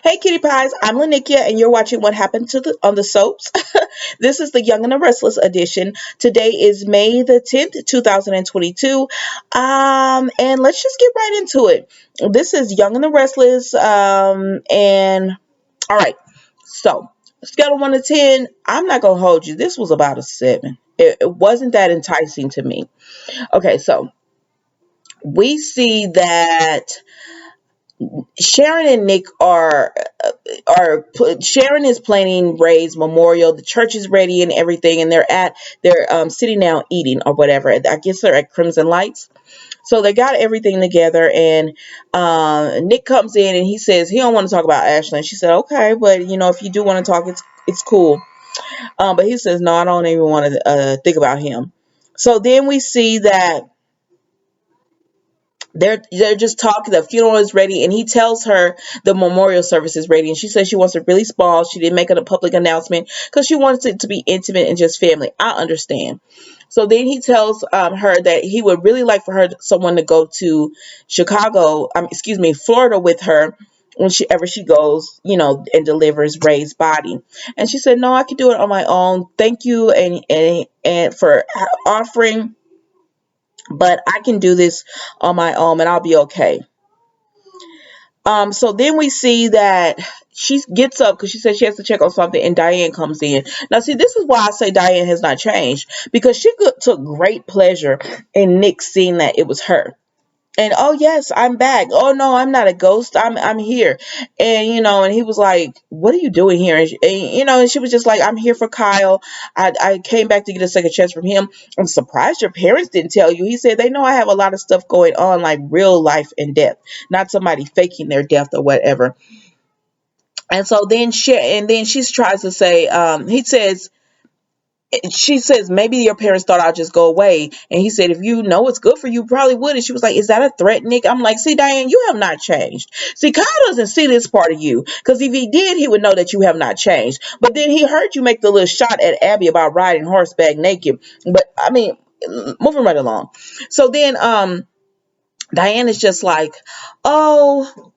Hey, Kitty Pies, I'm Lanikia, and you're watching What Happened to the on the Soaps. This is the Young and the Restless edition. Today is May the 10th, 2022. And let's just get right into it. This is Young and the Restless. And all right, so scale of 1 to 10, I'm not going to hold you. This was about a 7. It wasn't that enticing to me. Okay, so we see that Sharon and Nick Sharon is planning Ray's memorial. The church is ready and everything, and they're sitting down eating or whatever. I guess they're at Crimson Lights. So they got everything together, and Nick comes in and he says he don't want to talk about Ashley. And she said, okay, but if you do want to talk, it's cool. But he says, no, I don't even want to think about him. So then we see that they're just talking. The funeral is ready, and he tells her the memorial service is ready, and she says she wants it really small. She didn't make it a public announcement because she wants it to be intimate and just family. I understand. So then he tells her that he would really like for someone to go to Florida with her when she goes, and delivers Ray's body. And she said, no, I can do it on my own. Thank you, and for offering, but I can do this on my own and I'll be okay. So then we see that she gets up because she says she has to check on something, and Diane comes in. Now, see, this is why I say Diane has not changed, because she took great pleasure in Nick seeing that it was her. And oh yes, I'm back. Oh no, I'm not a ghost. I'm here. And and he was like, "What are you doing here?" And she was just like, "I'm here for Kyle. I came back to get a second chance from him. I'm surprised your parents didn't tell you." He said, "They know I have a lot of stuff going on, like real life and death, not somebody faking their death or whatever." And so then she tries to say, she says, maybe your parents thought I'd just go away. And he said, if you know it's good for you, probably would. And she was like, is that a threat, Nick? I'm like, see, Diane, you have not changed. See, Kyle doesn't see this part of you, because if he did, he would know that you have not changed. But then he heard you make the little shot at Abby about riding horseback naked. But I mean, moving right along. So then Diane is just like, oh,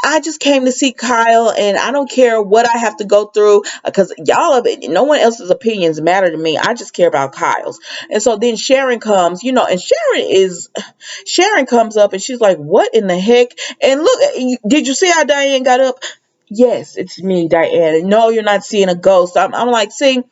I just came to see Kyle, and I don't care what I have to go through, because no one else's opinions matter to me. I just care about Kyle's. And so then Sharon comes, and Sharon comes up, and she's like, what in the heck? And look, did you see how Diane got up? Yes, it's me, Diane. No, you're not seeing a ghost. I'm like, see,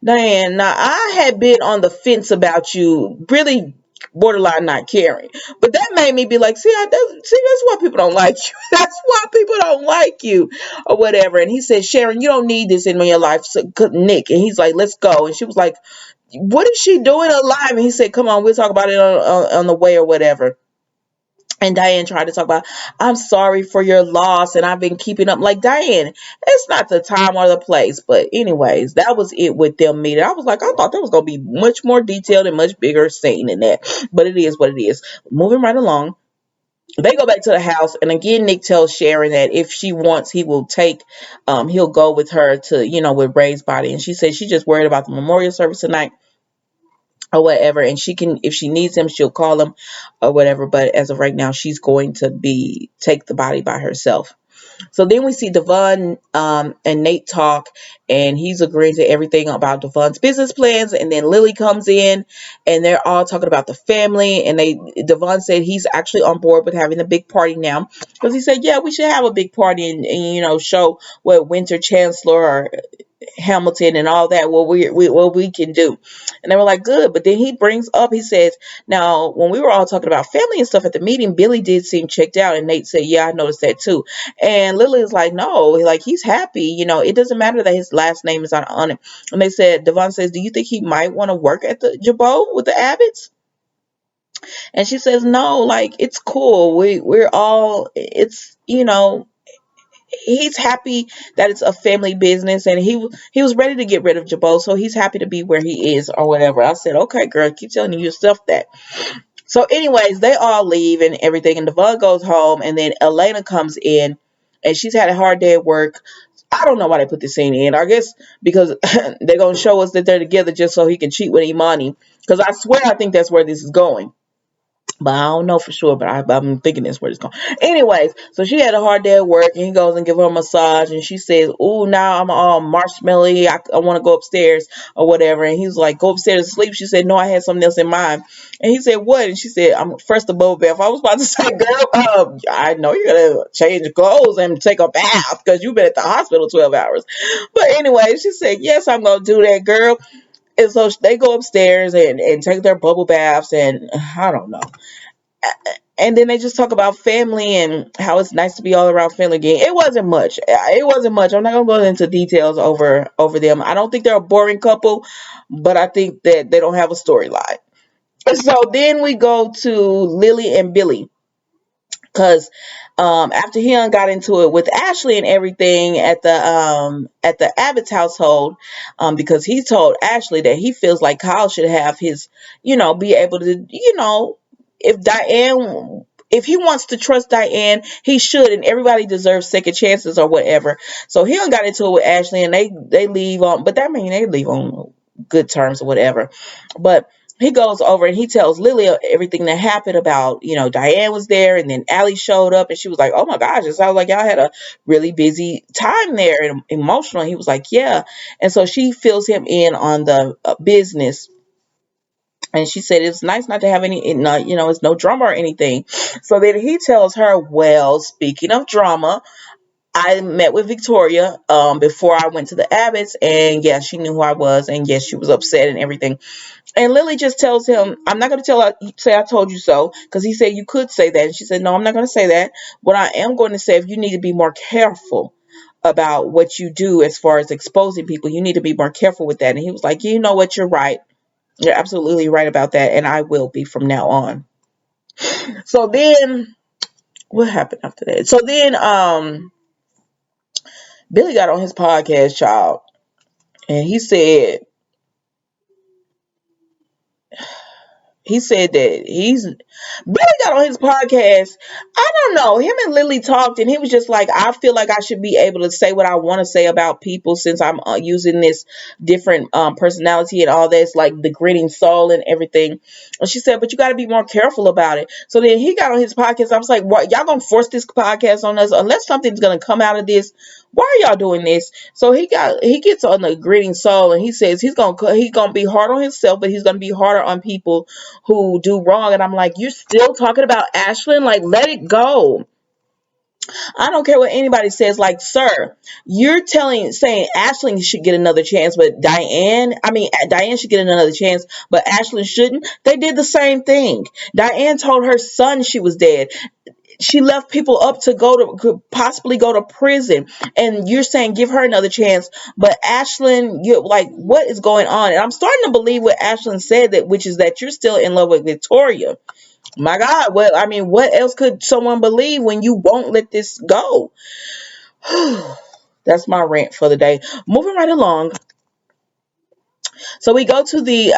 Diane, now I had been on the fence about you, really borderline not caring, but that made me be like, that's why people don't like you. That's why people don't like you, or whatever. And he said, Sharon, you don't need this in your life, so, Nick. And he's like, let's go. And she was like, what is she doing alive? And he said, come on, we'll talk about it on the way or whatever. And Diane tried to talk about, I'm sorry for your loss, and I've been keeping up. Like, Diane, it's not the time or the place. But anyways, that was it with them meeting. I was like, I thought that was going to be much more detailed and much bigger scene than that. But it is what it is. Moving right along. They go back to the house, and again, Nick tells Sharon that if she wants, he'll go with her to, with Ray's body. And she says she's just worried about the memorial service tonight or whatever, and she can, if she needs him, she'll call him or whatever. But as of right now, she's going to take the body by herself. So then we see Devon and Nate talk, and he's agreeing to everything about Devon's business plans. And then Lily comes in, and they're all talking about the family. And Devon said he's actually on board with having a big party now, because he said, yeah, we should have a big party and show what Winter Chancellor or Hamilton and all that, what we can do. And they were like, good. But then he says, now, when we were all talking about family and stuff at the meeting, Billy did seem checked out. And Nate said, yeah, I noticed that too. And Lily is like, no, like, he's happy. It doesn't matter that his last name is not on it. And they said, Devon says, do you think he might want to work at the Jabot with the Abbots? And she says, no, like, it's cool. We're all, it's, he's happy that it's a family business, and he was ready to get rid of Jabot, so he's happy to be where he is or whatever. I said, okay, girl, keep telling yourself that. So anyways, they all leave and everything, and Devon goes home, and then Elena comes in, and she's had a hard day at work. I don't know why they put this scene in. I guess because they're going to show us that they're together just so he can cheat with Imani, because I swear I think that's where this is going. but I don't know for sure, but I'm thinking that's where it's going. Anyways, so she had a hard day at work, and he goes and give her a massage, and she says, "Ooh, now I'm all marshmallowy. I want to go upstairs or whatever." And he's like, "Go upstairs to sleep." She said, "No, I had something else in mind." And he said, "What?" And she said, "I'm first the bubble bath." I was about to say, "Girl, I know you're gonna change your clothes and take a bath because you've been at the hospital 12 hours." But anyway, she said, "Yes, I'm gonna do that, girl." And so they go upstairs and take their bubble baths, and I don't know, and then they just talk about family and how it's nice to be all around family again. It wasn't much. It wasn't much. I'm not gonna go into details over them. I don't think they're a boring couple, but I think that they don't have a storyline. So then we go to Lily and Billy, because after he done got into it with Ashley and everything at the Abbott's household, because he told Ashley that he feels like Kyle should have his, be able to, if Diane, if he wants to trust Diane, he should, and everybody deserves second chances or whatever. So he done got into it with Ashley, and they leave on, but that means they leave on good terms or whatever. But he goes over and he tells Lily everything that happened about, Diane was there, and then Allie showed up, and she was like, "Oh my gosh, it sounds like y'all had a really busy time there and emotional." He was like, "Yeah." And so she fills him in on the business. And she said it's nice not to have it's no drama or anything. So then he tells her, "Well, speaking of drama, I met with Victoria before I went to the Abbots, and yes, she knew who I was, and yes, she was upset and everything." And Lily just tells him, "I'm not going to say I told you so," because he said you could say that. And she said, "No, I'm not going to say that. What I am going to say, if you need to be more careful about what you do as far as exposing people, you need to be more careful with that." And he was like, "You know what? You're right. You're absolutely right about that. And I will be from now on." So then what happened after that? So then Billy got on his podcast, child, and he said that Billy got on his podcast. I don't know. Him and Lily talked, and he was just like, "I feel like I should be able to say what I want to say about people since I'm using this different personality and all this, like the grinning soul and everything." And she said, "But you got to be more careful about it." So then he got on his podcast. I was like, "What? Y'all gonna force this podcast on us? Unless something's gonna come out of this, why are y'all doing this?" So he gets on the gritting soul, and he says he's gonna be hard on himself, but he's gonna be harder on people who do wrong. And I'm like, "You're still talking about Ashlyn? Like, let it go. I don't care what anybody says. Like, sir, you're saying Ashlyn should get another chance, but Diane should get another chance, but Ashlyn shouldn't." They did the same thing. Diane told her son she was dead. She left people up to could possibly go to prison, and you're saying give her another chance, but Ashlyn, you like, what is going on? And I'm starting to believe what Ashlyn said, that which is that you're still in love with Victoria. My God, well, I mean, what else could someone believe when you won't let this go? That's my rant for the day. Moving right along. So we go to the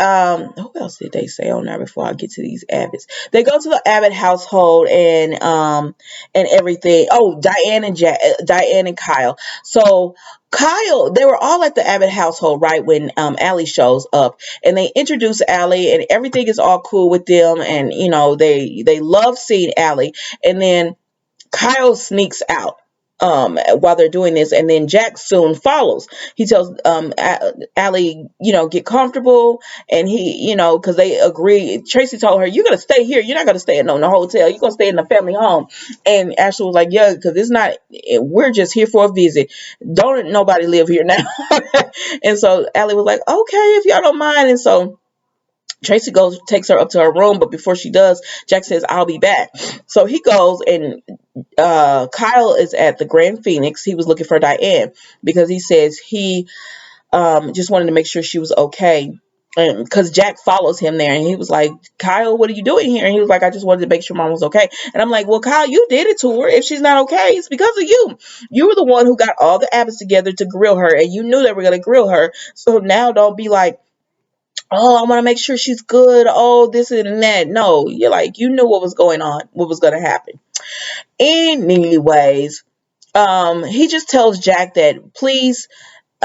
who else did they say on there before I get to these Abbots? They go to the Abbott household and everything. Oh, Diane and Kyle. So Kyle, they were all at the Abbott household right when Allie shows up, and they introduce Allie, and everything is all cool with them, and they love seeing Allie. And then Kyle sneaks out while they're doing this, and then Jack soon follows. He tells Allie, get comfortable, and he, because they agree. Tracy told her, "You're gonna stay here. You're not gonna stay in no hotel. You're gonna stay in the family home." And Ashley was like, "Yeah, because it's not. We're just here for a visit. Don't nobody live here now." And so Allie was like, "Okay, if y'all don't mind." And so Tracy takes her up to her room, but before she does, Jack says, "I'll be back." So he goes, and Kyle is at the Grand Phoenix. He was looking for Diane because he says he just wanted to make sure she was okay. Because Jack follows him there, and he was like, "Kyle, what are you doing here?" And he was like, "I just wanted to make sure mom was okay." And I'm like, "Well, Kyle, you did it to her. If she's not okay, it's because of you. You were the one who got all the Abbots together to grill her, and you knew they were going to grill her. So now don't be like, 'Oh, I want to make sure she's good. Oh, this and that.' No, you're like, you knew what was going on, what was going to happen." Anyways, he just tells Jack that please,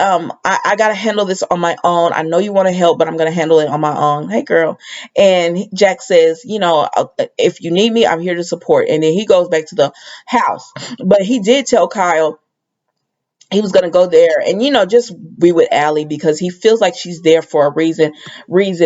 I gotta handle this on my own. I know you want to help, but I'm gonna handle it on my own. Hey, girl. And Jack says, if you need me, I'm here to support. And then he goes back to the house. But he did tell Kyle he was gonna go there and just be with Allie because he feels like she's there for a reason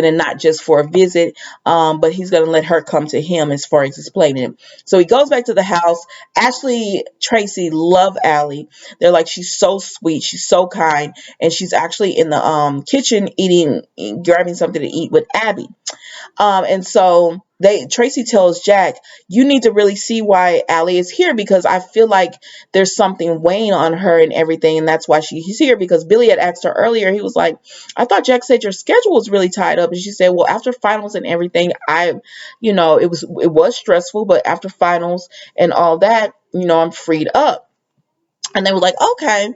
and not just for a visit. But he's gonna let her come to him as far as explaining it. So he goes back to the house. Ashley, Tracy love Allie. They're like, she's so sweet, she's so kind, and she's actually in the kitchen grabbing something to eat with Abby. And so Tracy tells Jack, you need to really see why Allie is here because I feel like there's something weighing on her and everything, and that's why he's here. Because Billy had asked her earlier, he was like, I thought Jack said your schedule was really tied up, and she said, well, after finals and everything, it was stressful, but after finals and all that, I'm freed up. And they were like, okay.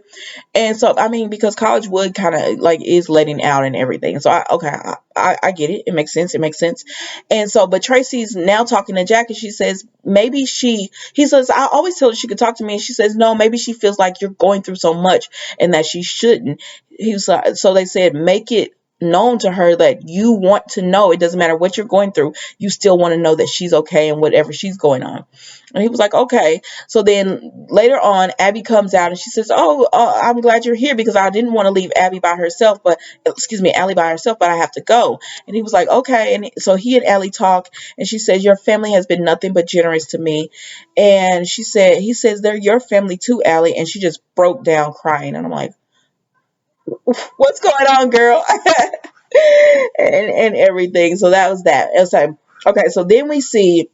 And so, I mean, because college would kind of like is letting out and everything. So, I get it. It makes sense. It makes sense. And so, but Tracy's now talking to Jack and she says, he says, I always told her she could talk to me. And she says, no, maybe she feels like you're going through so much and that she shouldn't. He was like, so they said, make it known to her that you want to know. It doesn't matter what you're going through. You still want to know that she's okay and whatever she's going on. And he was like, okay. So then later on, Abby comes out and she says, oh, I'm glad you're here because I didn't want to leave Allie by herself, but I have to go. And he was like, okay. And so he and Allie talk and she says, your family has been nothing but generous to me. And he says, they're your family too, Allie. And she just broke down crying. And I'm like, what's going on, girl? and everything. So that was that. It was like, okay. So then we see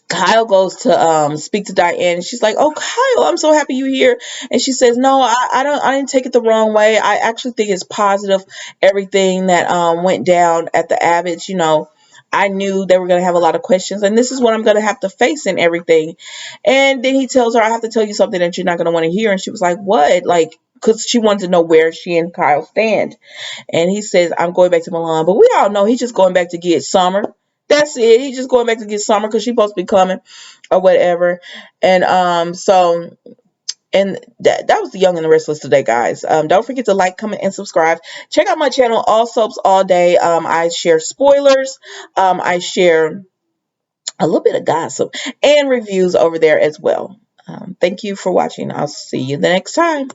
Kyle goes to speak to Diane and she's like, oh, Kyle, I'm so happy you're here. And she says, no, I didn't take it the wrong way. I actually think it's positive, everything that went down at the Abbots. I knew they were going to have a lot of questions and this is what I'm going to have to face and everything. And then he tells her, I have to tell you something that you're not going to want to hear. And she was like, what? Like, because she wanted to know where she and Kyle stand. And he says, I'm going back to Milan. But we all know he's just going back to get Summer. That's it. He's just going back to get Summer because she's supposed to be coming or whatever. And that was the Young and the Restless today, guys. Don't forget to like, comment, and subscribe. Check out my channel, All Soaps All Day. I share spoilers. I share a little bit of gossip and reviews over there as well. Thank you for watching. I'll see you the next time.